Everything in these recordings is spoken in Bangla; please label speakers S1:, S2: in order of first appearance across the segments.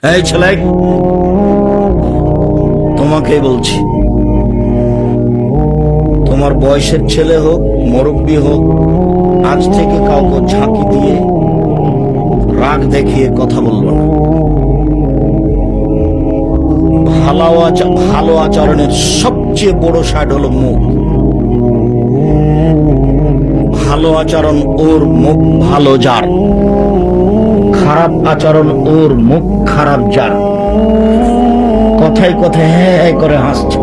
S1: এই ছেলে, তোমাকে বলছি, তোমার বয়সের ছেলে হোক মুরব্বী হোক, আজ থেকে কাউকে ঝাঁকি দিয়ে রাগ দেখিয়ে কথা বলবো না। ভালো আচরণের সবচেয়ে বড় সাইড হলো মুখ। ভালো আচরণ ওর মুখ ভালো যার, খারাপ আচরণ ওর মুখ খারাপ যার। কথায় কথায় হ্যাঁ করে হাসছে,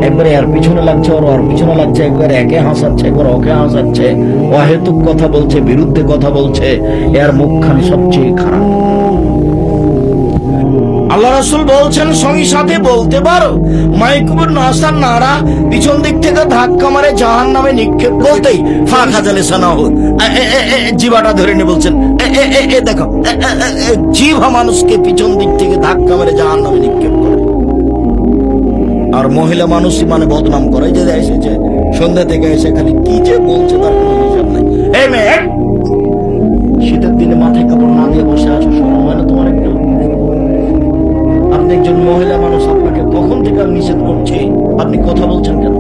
S1: একবারে এর পিছনে লাগছে, ওর পিছনে লাগছে, একবার একে হাসাচ্ছে, একবার ওকে হাসাচ্ছে, অহেতুক কথা বলছে, বিরুদ্ধে কথা বলছে, এর মুখখানি সবচেয়ে খারাপ। আল্লাহ রাসূল বলছেন, সঙ্গী সাথে বলতে পারো মাইকুবুর নাসার নারা পিছন দিক থেকে ধাক্কা মারে জাহান্নামে নিক্ষেপ, বলতেই ফাঁক হাজালে সানা হোক জিভাটা ধরে নিয়ে বলছেন, দেখো জিভা মানুষকে পিছন দিক থেকে ধাক্কা মারে জাহান্নামে নিক্ষেপ করে। আর মহিলা মানুষই মানে বদনাম করে, যে এসেছে সন্ধ্যা থেকে এসে খালি কি যে বলছে তার কোনো হিসাব নাই। এই মেয়ে, শীতের দিনে মাথায় কাপড় না দিয়ে বসে আছো, শরম হয় না তোমার একটু? আপনি একজন মহিলা মানুষ, আপনাকে কখন থেকে আমি নিষেধ করছি, আপনি কথা বলছেন কেন?